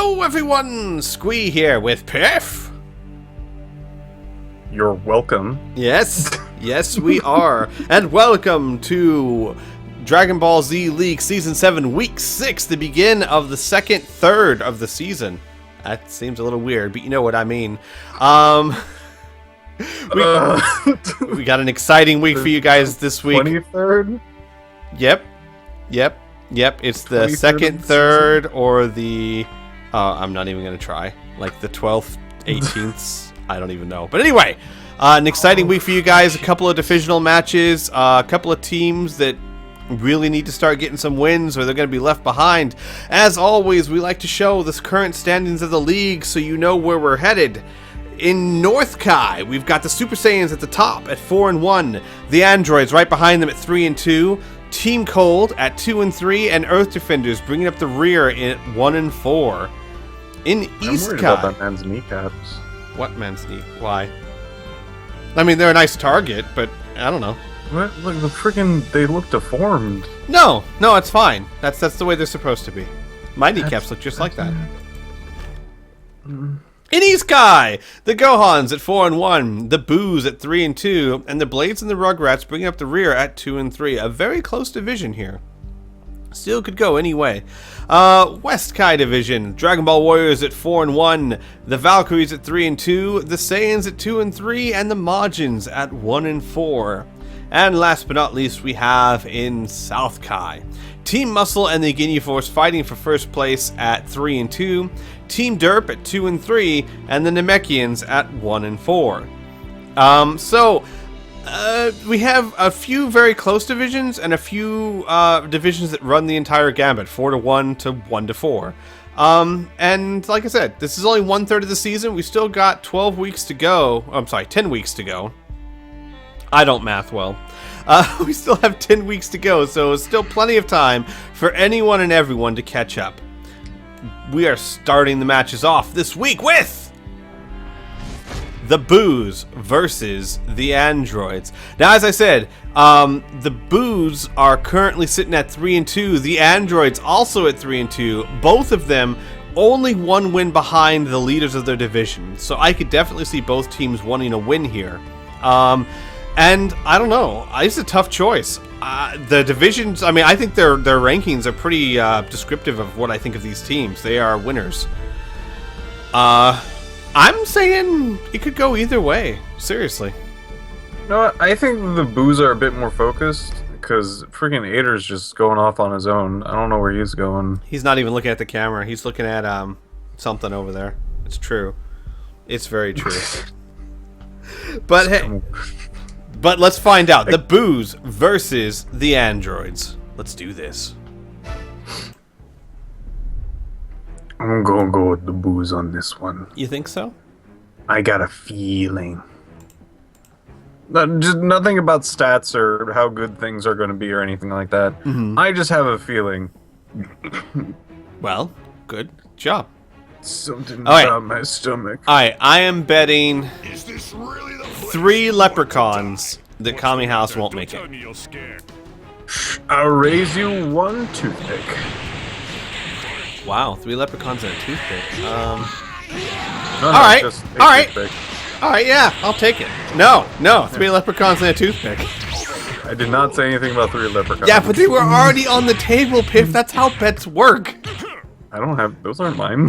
Hello everyone, Squee here with Piff. You're welcome. Yes, yes we are. And welcome to Dragonball Z League Season 7, Week 6, the begin of the second third of the season. That seems a little weird, but you know what I mean. We got an exciting week for you guys this week. 23rd? Yep. It's the second, third, or the... I'm not even going to try. Like the 12th, 18th. I don't even know. But anyway, an exciting week for you guys. A couple of divisional matches. A couple of teams that really need to start getting some wins or they're going to be left behind. As always, we like to show the current standings of the league so you know where we're headed. In North Kai, we've got the Super Saiyans at the top at 4-1. The Androids right behind them at 3-2. Team Cold at 2-3, and Earth Defenders bringing up the rear at 1-4. In East I'm worried Kai, about that man's kneecaps. What man's knee? Why? I mean, they're a nice target, but I don't know. What? Look, they look deformed. No, it's fine. That's the way they're supposed to be. My kneecaps look just like that. In East Kai, the Gohans at 4-1, the Boos at 3-2, and the Blades and the Rugrats bringing up the rear at 2-3. A very close division here. Still could go any way. West Kai division, Dragon Ball Warriors at 4-1, the Valkyries at 3-2, the Saiyans at 2-3, and the Majins at 1-4. And last but not least, we have in South Kai, Team Muscle and the Ginyu Force fighting for first place at 3-2, Team Derp at 2-3, and the Namekians at 1-4. We have a few very close divisions and a few divisions that run the entire gambit, 4-1 to 1-4. And like I said, this is only 1/3 of the season. We still got 12 weeks to go. I'm sorry, 10 weeks to go. I don't math well. We still have 10 weeks to go, so it's still plenty of time for anyone and everyone to catch up. We are starting the matches off this week with the Boos versus the Androids. Now, as I said, the Boos are currently sitting at 3-2. The Androids also at 3-2. Both of them only one win behind the leaders of their division. So I could definitely see both teams wanting a win here. And I don't know. It's a tough choice. The divisions, I mean, I think their rankings are pretty descriptive of what I think of these teams. They are winners. I'm saying it could go either way. Seriously. No, I think the Boos are a bit more focused because freaking Ader's just going off on his own. I don't know where he's going. He's not even looking at the camera. He's looking at something over there. It's true. It's very true. But hey. But let's find out. The Boos versus the Androids. Let's do this. I'm gonna go with the Boos on this one. You think so? I got a feeling. Just nothing about stats or how good things are going to be or anything like that. Mm-hmm. I just have a feeling. Well, good job. Something about my stomach. Alright, I am betting 3 leprechauns that Kami House won't make it. I'll raise you 1 toothpick. Wow, 3 leprechauns and a toothpick. Alright, yeah, I'll take it. No, 3 leprechauns and a toothpick. I did not say anything about 3 leprechauns. Yeah, but they were already on the table, Piff. That's how bets work. I don't have... Those aren't mine.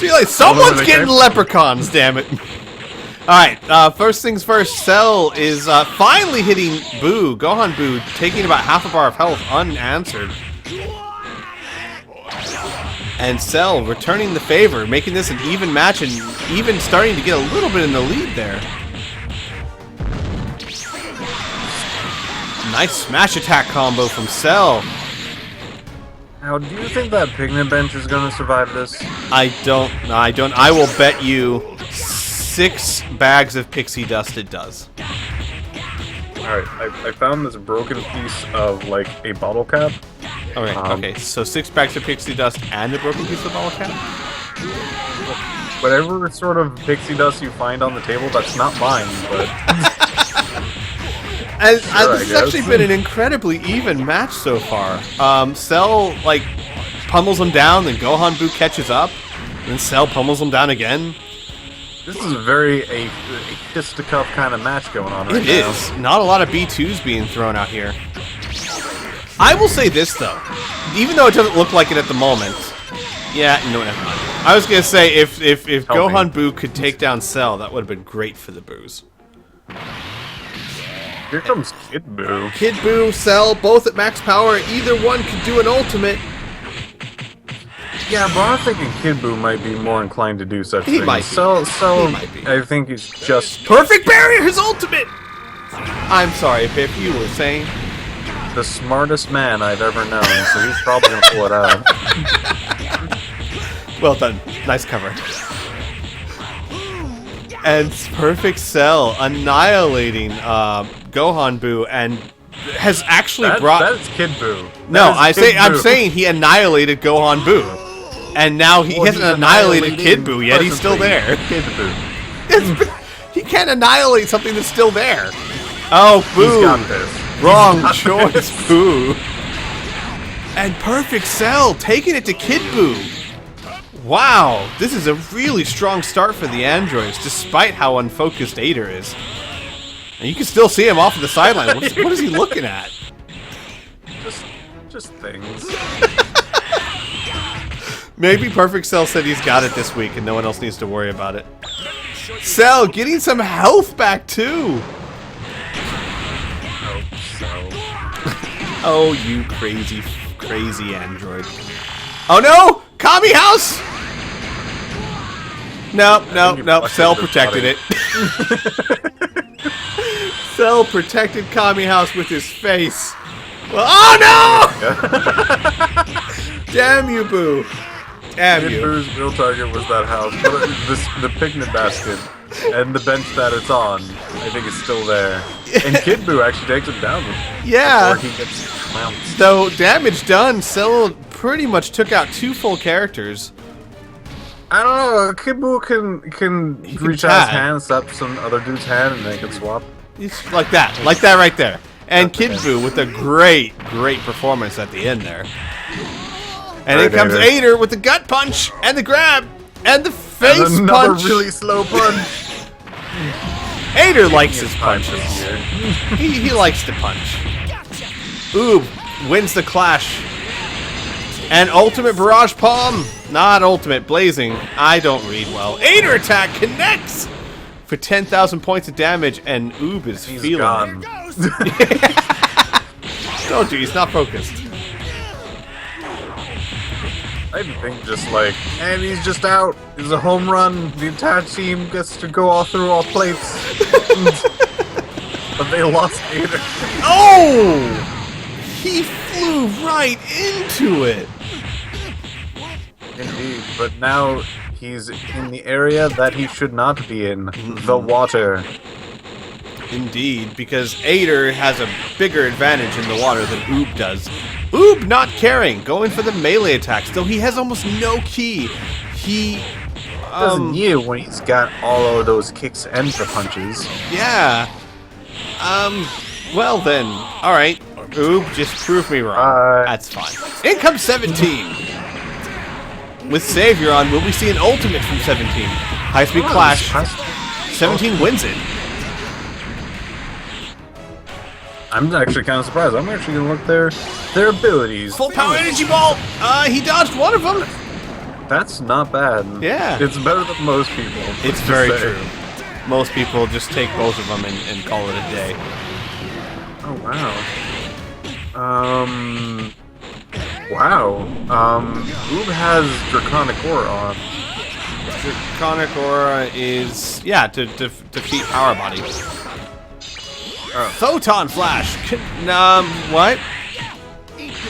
Like, someone's getting leprechauns, damn it. Alright, first things first, Cell is finally hitting Boo. Gohan Boo taking about half a bar of health unanswered. And Cell returning the favor, making this an even match and even starting to get a little bit in the lead there. Nice smash attack combo from Cell. Now, do you think that pigment bench is going to survive this? I don't. I will bet you 6 bags of pixie dust it does. Alright, I found this broken piece of, like, a bottle cap. Okay, so 6 bags of pixie dust and a broken piece of bottle cap? Whatever sort of pixie dust you find on the table, that's not mine, but... This has actually been an incredibly even match so far. Cell, like, pummels him down, then Gohan Boo catches up, and then Cell pummels him down again. This is very a fisticuff kind of match going on right now. It is. Not a lot of B2s being thrown out here. I will say this, though. Even though it doesn't look like it at the moment. Yeah, no, never mind. I was going to say, if Gohan Boo could take down Cell, that would have been great for the Boos. Here comes Kid Boo. Kid Boo, Cell, both at max power. Either one could do an ultimate. Yeah, but I'm thinking Kid Boo might be more inclined to do such things. He might be. So He might be. I think he's just... Perfect barrier, his ultimate! I'm sorry, Pip, you were saying... the smartest man I've ever known, so he's probably gonna pull it out. Well done. Nice cover. And Perfect Cell annihilating Gohan Boo and has actually brought... That's Kid Boo. No, I'm Boo. saying he annihilated Gohan Boo. And now he hasn't annihilated Kid Boo yet, he's still there. Kid Boo. He can't annihilate something that's still there. Oh, Boo. He's got this. Wrong choice, Boo. And Perfect Cell taking it to Kid Boo. Wow, this is a really strong start for the androids, despite how unfocused Ader is. And you can still see him off of the sideline. What is he looking at? Just things. Maybe Perfect Cell said he's got it this week and no one else needs to worry about it. Cell getting some health back too. Oh, you crazy, crazy android. Oh no! Kami House! Nope. Cell protected it. Cell protected Kami House with his face. Well, oh no! Damn you, Boo. Damn Kid you. Boo's real target was that house, but the picnic basket and the bench that it's on, I think it's still there. And Kid Boo actually takes him down Yeah. before he gets trounced. Though damage done, Cell pretty much took out 2 full characters. I don't know. Kid Boo can reach out tag. his hand, slap some other dude's hand, and they can swap. It's like that right there. And Kid Boo with a great performance at the end there. And in comes Ader with the gut punch and the grab and the face and another punch. really slow punch. Ader likes his punches. He likes to punch. Oob wins the clash. And ultimate barrage palm. Not ultimate blazing. I don't read well. Ader attack connects for 10,000 points of damage, and Oob is He's feeling gone. it. Don't do. He's not focused. I think just like, and he's just out. It's a home run. The entire team gets to go all through all plates. But they lost Ader. Oh! He flew right into it. Indeed, but now he's in the area that he should not be in, the water. Indeed, because Ader has a bigger advantage in the water than Oob does. Oob not caring, going for the melee attacks, though he has almost no ki. He Doesn't need it when he's got all of those kicks and the punches. Yeah. Well then, alright. Oob, just prove me wrong. That's fine. In comes 17. With Savior on, will we see an ultimate from 17? High-speed clash. 17 wins it. I'm actually kind of surprised. I'm actually going to look their abilities. Full power energy ball! He dodged one of them! That's not bad. Yeah. It's better than most people. It's very true. Most people just take both of them and call it a day. Oh, wow. Wow. Oob has Draconic Aura on. Draconic Aura is, yeah, to defeat Power Body. Photon Flash! What?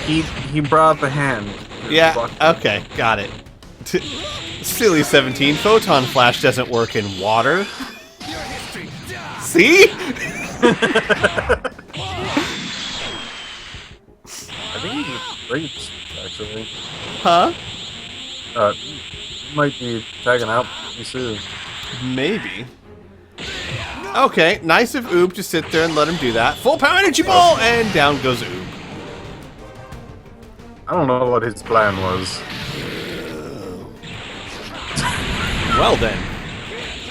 He brought the hand. Yeah, okay, got it. Silly 17, Photon Flash doesn't work in water. See? I think he just rapes, actually. Huh? Might be tagging out pretty soon. Maybe. Okay, nice of Oob to sit there and let him do that. Full power energy ball, and down goes Oob. I don't know what his plan was. Well then.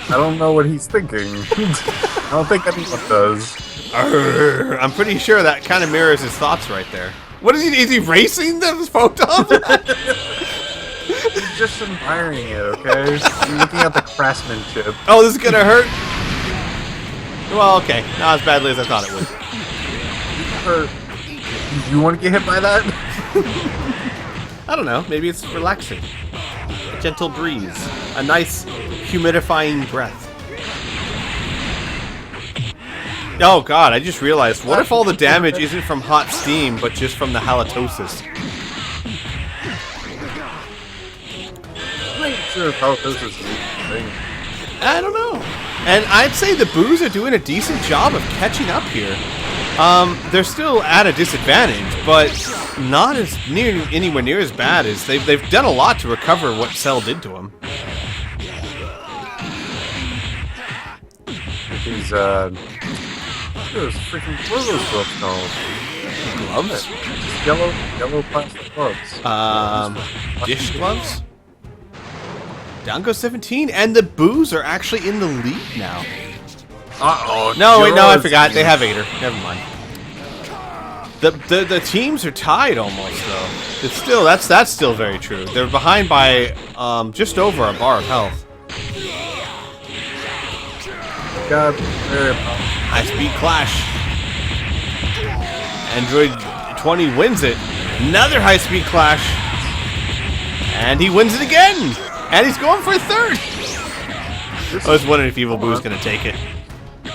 I don't know what he's thinking. I don't think anyone does. I'm pretty sure that kind of mirrors his thoughts right there. What is he? Is he racing the photon? He's just admiring it, okay? He's looking at the craftsmanship. Oh, this is gonna hurt. Well, okay, not as badly as I thought it would. You want to get hit by that? I don't know. Maybe it's relaxing. A gentle breeze, a nice humidifying breath. Oh god, I just realized, what if all the damage isn't from hot steam, but just from the halitosis? I'm not sure if halitosis is a thing. I don't know. And I'd say the Boos are doing a decent job of catching up here. They're still at a disadvantage, but not as anywhere near as bad as they've done a lot to recover what Cell did to them. These what are those gloves called? Gloves? Yellow plastic gloves. Dish gloves? Down goes 17, and the Boos are actually in the lead now. Uh-oh. No, wait, no, I forgot. They have Ader. Never mind. The teams are tied almost, though. It's still that's still very true. They're behind by just over a bar of health. God, High-speed clash. Android 20 wins it. Another high-speed clash. And he wins it again. And he's going for a third. I was wondering if Evil Boo's going to take it.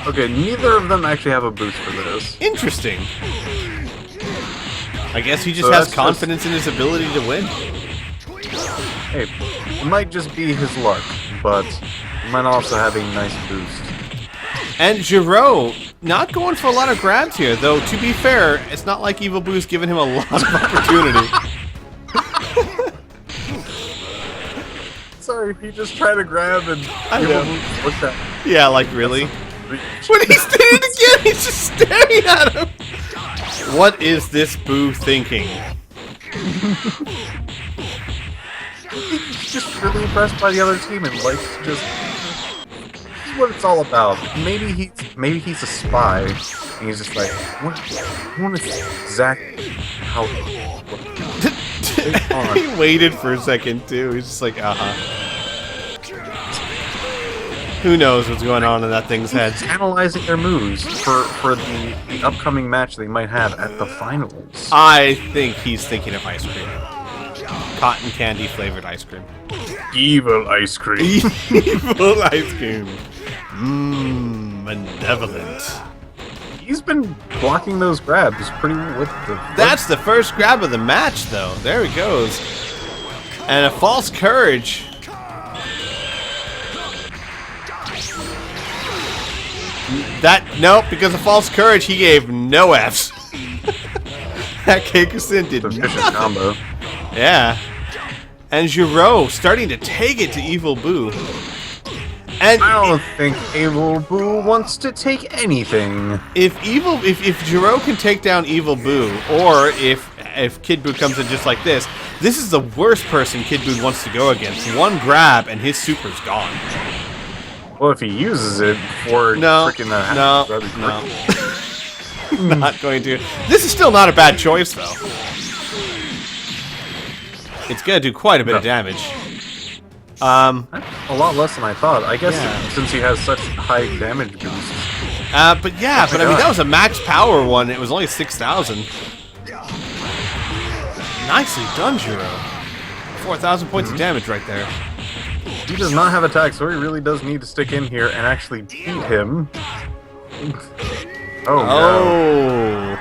Okay, neither of them actually have a boost for this. Interesting. I guess he just has confidence in his ability to win. Hey, it might just be his luck, but he might also have a nice boost. And Giro, not going for a lot of grabs here, though, to be fair, it's not like Evil Boo's given him a lot of opportunity. Sorry, he just tried to grab and Evil Boo looked at him. Yeah, like, really? When he's doing it again, he's just staring at him! What is this Boo thinking? He's just really impressed by the other team and likes to just... This is what it's all about. Maybe he's a spy, and he's just like, I want to see exactly how... He waited for a second, too. He's just like, Who knows what's going on in that thing's head? He's analyzing their moves for the upcoming match they might have at the finals. I think he's thinking of ice cream. Cotton candy flavored ice cream. Evil ice cream. Evil ice cream. Mmm, malevolent. He's been blocking those grabs pretty with the... That's the first grab of the match, though. There he goes. And a false courage. Nope, because of false courage, he gave no Fs. That Keikusen did Efficient nothing. combo. Yeah. And Giro starting to take it to Evil Boo. And I don't think Evil Boo wants to take anything. if Giro can take down Evil Boo, or if Kid Boo comes in just like this is the worst person Kid Boo wants to go against. One grab and his super's gone. Well, if he uses it for freaking that, no. Not going to. This is still not a bad choice, though. It's gonna do quite a bit of damage. A lot less than I thought. I guess since he has such high damage boosts. But I mean, that was a max power one. It was only 6,000. Nicely done, Giro. 4,000 points of damage right there. He does not have attack, so he really does need to stick in here and actually beat him. Oh, no.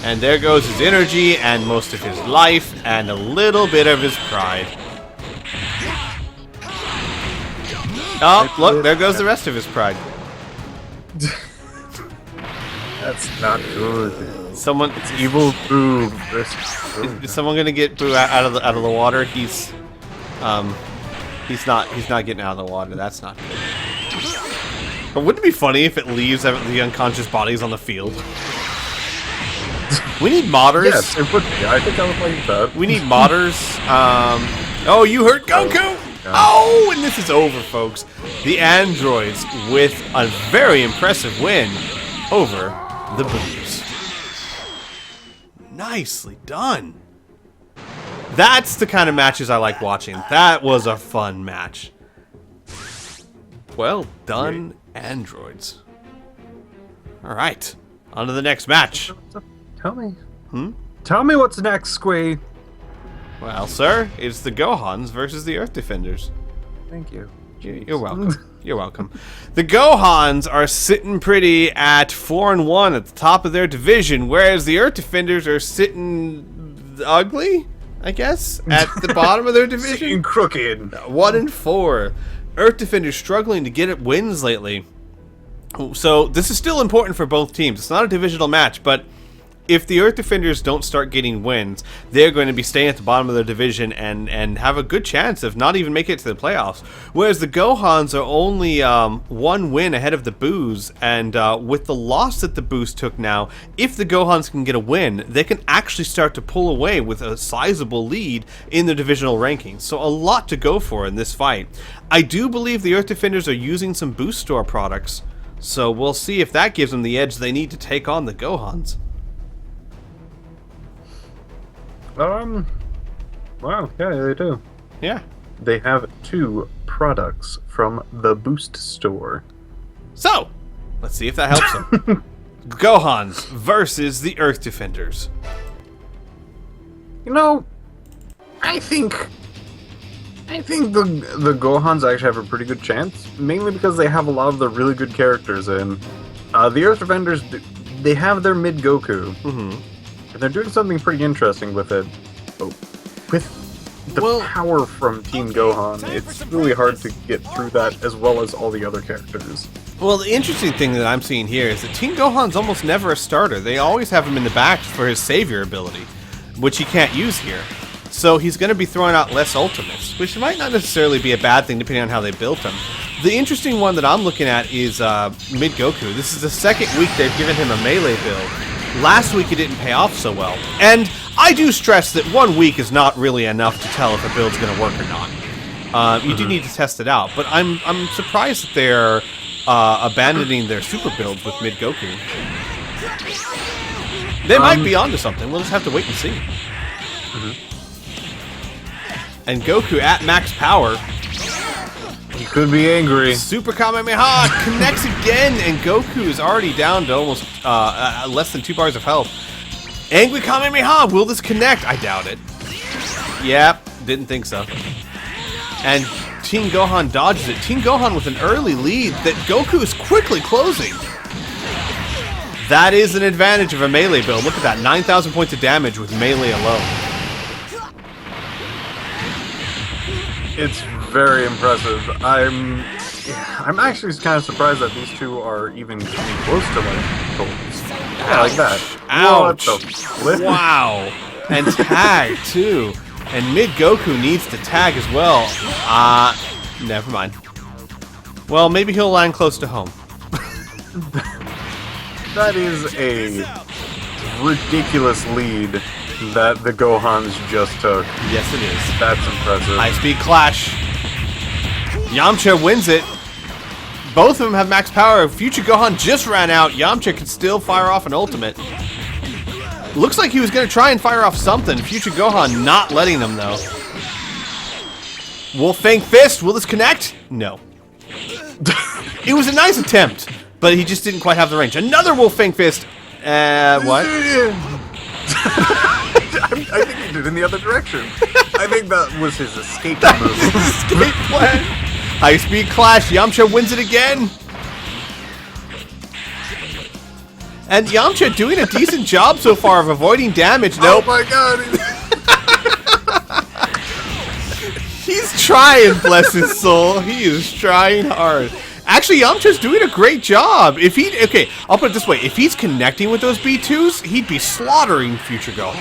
And there goes his energy and most of his life and a little bit of his pride. Oh, look, there goes the rest of his pride. That's not good. Someone, It's Evil Boo. is someone gonna get Boo out of the water? He's not getting out of the water. That's not good. But wouldn't it be funny if it leaves the unconscious bodies on the field? We need modders. Yes, it would be. I think I would like that. We need modders. Oh, you hurt Goku! Oh, and this is over, folks. The androids with a very impressive win over the Boos. Nicely done. That's the kind of matches I like watching. That was a fun match. Well done, androids. All right, on to the next match. Tell me. Tell me what's next, Squee. Well, sir, it's the Gohans versus the Earth Defenders. Thank you. You're welcome. You're welcome. The Gohans are sitting pretty at 4-1 at the top of their division, whereas the Earth Defenders are sitting ugly, I guess, at the bottom of their division. Sitting crooked. 1-4. Earth Defenders struggling to get wins lately. So this is still important for both teams. It's not a divisional match, but if the Earth Defenders don't start getting wins, they're going to be staying at the bottom of their division and have a good chance of not even making it to the playoffs. Whereas the Gohans are only 1 win ahead of the Boos, and with the loss that the Boos took now, if the Gohans can get a win, they can actually start to pull away with a sizable lead in the divisional rankings. So a lot to go for in this fight. I do believe the Earth Defenders are using some Boost Store products, so we'll see if that gives them the edge they need to take on the Gohans. Wow, yeah, they do. Yeah. They have 2 products from the Boost Store. So, let's see if that helps them. Gohans versus the Earth Defenders. You know, I think the Gohans actually have a pretty good chance, mainly because they have a lot of the really good characters in. The Earth Defenders, they have their mid Goku. And they're doing something pretty interesting with it. With the power from Team Gohan, it's really hard to get through that as well as all the other characters. Well, the interesting thing that I'm seeing here is that Team Gohan's almost never a starter. They always have him in the back for his savior ability, which he can't use here. So he's going to be throwing out less ultimates, which might not necessarily be a bad thing depending on how they built him. The interesting one that I'm looking at is Mid Goku. This is the second week they've given him a melee build. Last week it didn't pay off so well. And I do stress that 1 week is not really enough to tell if a build's going to work or not. You do need to test it out. But I'm surprised that they're abandoning their super builds with Mid Goku. They might be onto something. We'll just have to wait and see. And Goku at max power. He could be angry. Super Kamehameha connects again, and Goku is already down to almost less than 2 bars of health. Angry Kamehameha, will this connect? I doubt it. Yep, didn't think so. And Team Gohan dodges it. Team Gohan with an early lead that Goku is quickly closing. That is an advantage of a melee build. Look at that, 9,000 points of damage with melee alone. It's very impressive. I'm actually kind of surprised that these two are even coming close to like goals. Yeah, like that. Ouch! What the flip? Wow! And tag too. And Mid Goku needs to tag as well. Never mind. Well, maybe he'll land close to home. That is a ridiculous lead that the Gohans just took. Yes, it is. That's impressive. High-speed clash. Yamcha wins it. Both of them have max power. Future Gohan just ran out. Yamcha can still fire off an ultimate. Looks like he was going to try and fire off something. Future Gohan not letting them, though. Wolfang Fist, will this connect? No. It was a nice attempt, but he just didn't quite have the range. Another Wolfang Fist. What? I think he did in the other direction. I think that was his escape move. Escape plan. High-speed clash. Yamcha wins it again. And Yamcha doing a decent job so far of avoiding damage. Nope. Oh my god. He's trying, bless his soul. He is trying hard. Actually, Yamcha's doing a great job. If he, okay, I'll put it this way. If he's connecting with those B2s, he'd be slaughtering Future Gohan.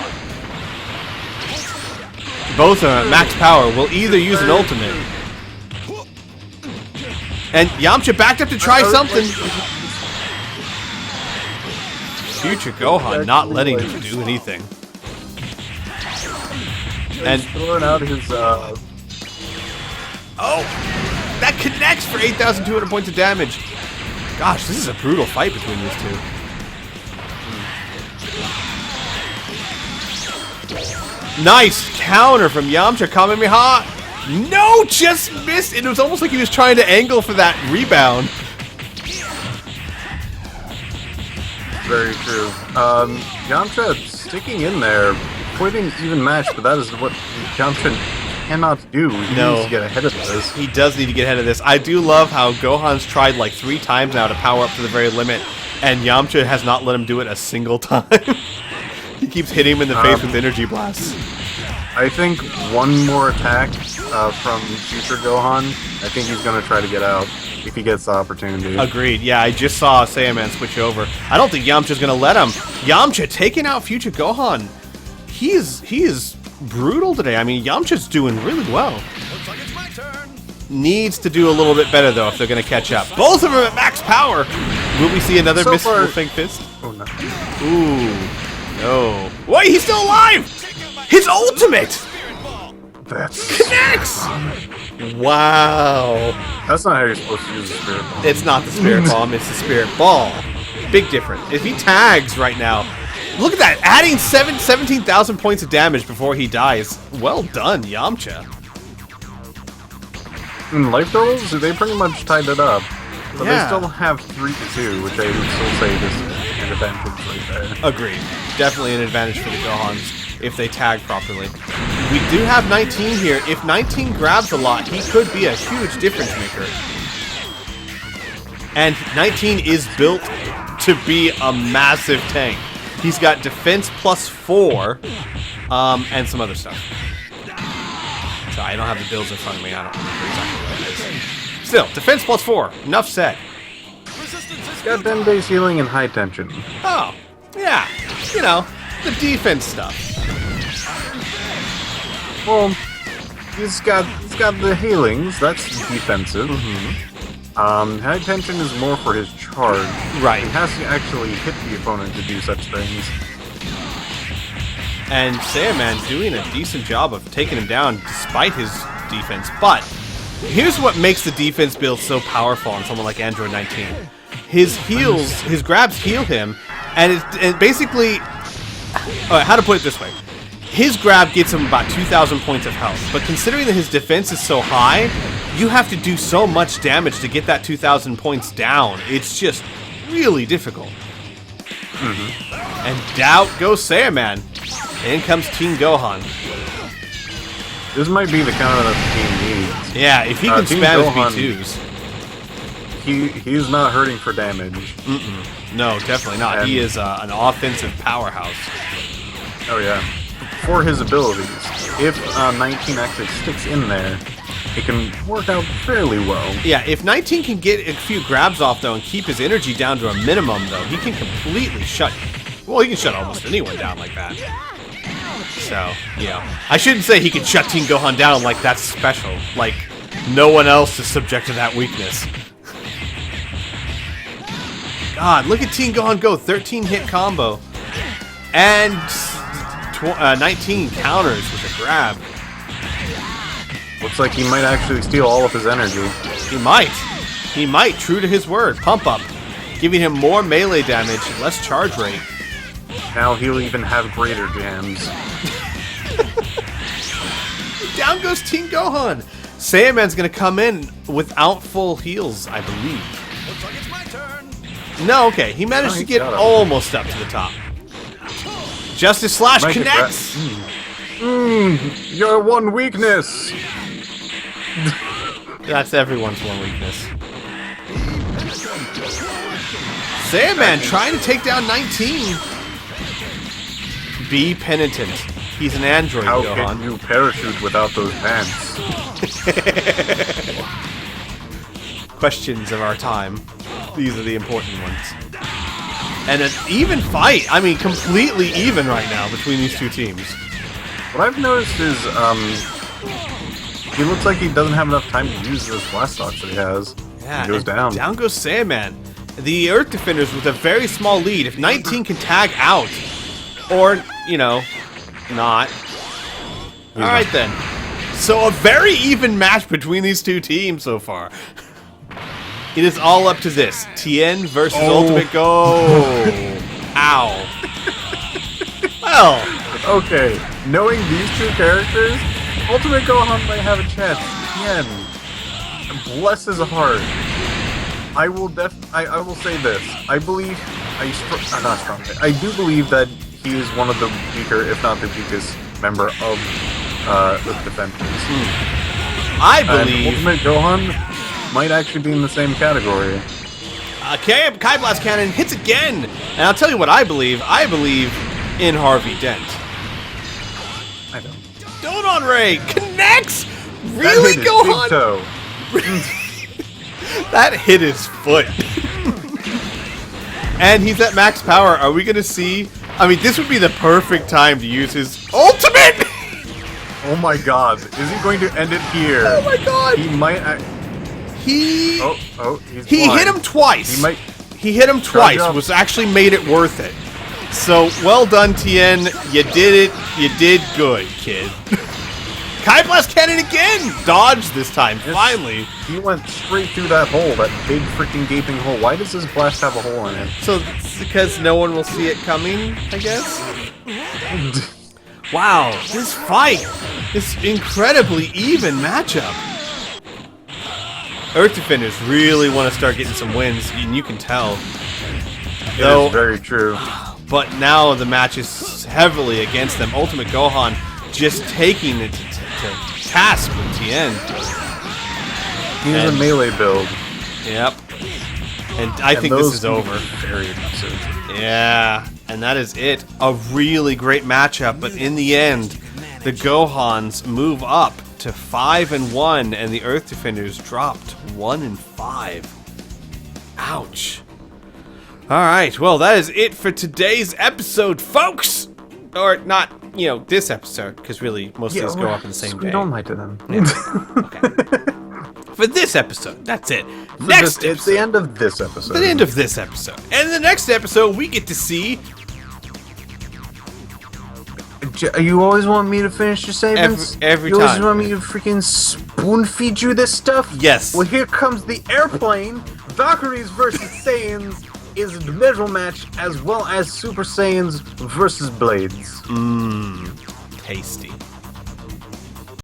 Both of them at max power will either use an ultimate. And Yamcha backed up to try something. Future Gohan not letting him do anything. And throwing out his, Oh! That connects for 8,200 points of damage. Gosh, this is a brutal fight between these two. Nice counter from Yamcha Kamehameha. No, just missed. It was almost like he was trying to angle for that rebound. Very true. Yamcha sticking in there, quite an even match, but that is what Yamcha cannot do. He needs to get ahead of this. He does need to get ahead of this. I do love how Gohan's tried like 3 times now to power up to the very limit, and Yamcha has not let him do it a single time. He keeps hitting him in the face with energy blasts. I think one more attack from future Gohan, I think he's going to try to get out if he gets the opportunity. Agreed. Yeah, I just saw Saiyaman switch over. I don't think Yamcha's going to let him. Yamcha taking out future Gohan. He is brutal today. I mean, Yamcha's doing really well. Looks like it's my turn. Needs to do a little bit better, though, if they're going to catch up. Both of them at max power. Will we see another Mist Wolfing Fist? Oh, no. Ooh. No. Wait, he's still alive! His ultimate! That's... Connects! Wow. That's not how you're supposed to use the Spirit Bomb. It's not the Spirit Bomb, it's the Spirit Ball. Big difference. If he tags right now, look at that, adding 17,000 points of damage before he dies. Well done, Yamcha. In life totals, they pretty much tied it up. But Yeah. they still have 3-2, which I would still say is an advantage right there. Agreed. Definitely an advantage for the Gohans if they tag properly. We do have 19 here. If 19 grabs a lot, he could be a huge difference maker. And 19 is built to be a massive tank. He's got defense +4, and some other stuff. So I don't have the builds in front of me. I don't remember exactly what it is. Still, defense +4. Enough said. He's got 10 days healing and high tension. Oh, yeah. You know, the defense stuff. Well, he's got the healings. That's defensive. High tension is more for his charge. Right. He has to actually hit the opponent to do such things. And Saiyaman doing a decent job of taking him down despite his defense. But here's what makes the defense build so powerful on someone like Android 19. His heals, his grabs heal him, and it basically... how to put it this way. His grab gets him about 2,000 points of health, but considering that his defense is so high, you have to do so much damage to get that 2,000 points down. It's just really difficult. And down goes Saiyaman. In comes Teen Gohan. This might be the counter that the team needs. Yeah, if he can Teen spam Gohan, his B2s. He's not hurting for damage. No, definitely not. He is an offensive powerhouse. Oh yeah. For his abilities, if 19 actually sticks in there, it can work out fairly well. Yeah, if 19 can get a few grabs off, though, and keep his energy down to a minimum, though, he can completely shut... Well, he can shut almost anyone down like that. So, yeah. I shouldn't say he can shut Teen Gohan down like that's special. Like, no one else is subject to that weakness. God, look at Teen Gohan go. 13-hit combo. And 19 counters with a grab. Looks like he might actually steal all of his energy. He might. He might, true to his word. Pump up. Giving him more melee damage, less charge rate. Now he'll even have greater jams. Down goes Teen Gohan. Saiyaman's gonna come in without full heals, I believe. Looks like it's my turn. No, okay. He managed to get almost up to the top. Justice Slash Might connects. Your one weakness. That's everyone's one weakness. Saiyaman trying to take down 19. Be penitent. He's an android, How Gohan. can you parachute without those pants? Questions of our time. These are the important ones. And an even fight. I mean, completely even right now between these two teams. What I've noticed is, he looks like he doesn't have enough time to use those blast stocks that he has. Yeah, He goes down. Down goes Saiyaman. the Earth Defenders with a very small lead. If 19 can tag out, or, you know, not. Alright then. So a very even match between these two teams so far. It is all up to this. Tien versus Ultimate Go. Ow. Well. Okay, knowing these two characters, Ultimate Gohan might have a chance. Tien, bless his heart. I will say this. I believe, not strong. I do believe that he is one of the weaker, if not the weakest, member of the Defenders. I believe and Ultimate Gohan might actually be in the same category. Kai Blast Cannon hits again, and I'll tell you what I believe. I believe in Harvey Dent. I don't. Dodon Ray connects. Really, that hit Gohan? His big toe. That hit his foot. And he's at max power. Are we gonna see? I mean, this would be the perfect time to use his ultimate. Oh my God! Is he going to end it here? Oh my God! He might. He's He hit him twice. He hit him twice, which actually made it worth it. So, well done, Tien. You did it. You did good, kid. Kai Blast Cannon again! Dodge this time, finally. He went straight through that hole, that big freaking gaping hole. Why does this blast have a hole in it? So, it's because no one will see it coming, I guess? Wow, this fight! This incredibly even matchup. Earth Defenders really want to start getting some wins, and you can tell. It is very true. But now the match is heavily against them. Ultimate Gohan just taking it to task with Tien. He's a melee build. Yep. And I think this is over. Very impressive. Yeah. And that is it. A really great matchup, but in the end, the Gohans move up to 5-1, and the Earth Defenders dropped 1-5. Ouch. Alright, well, that is it for today's episode, folks! Or not, you know, this episode, because really, most of these go up in the same day. Don't lie to them. Okay. For this episode, that's it. Next It's the end of this episode. The end of this episode. And in the next episode, we get to see... You always want me to finish your statements? Every you time. You always want me to freaking spoon feed you this stuff? Yes. Well, here comes the airplane. Valkyries versus Saiyans is a divisional match, as well as Super Saiyans versus Blades. Tasty.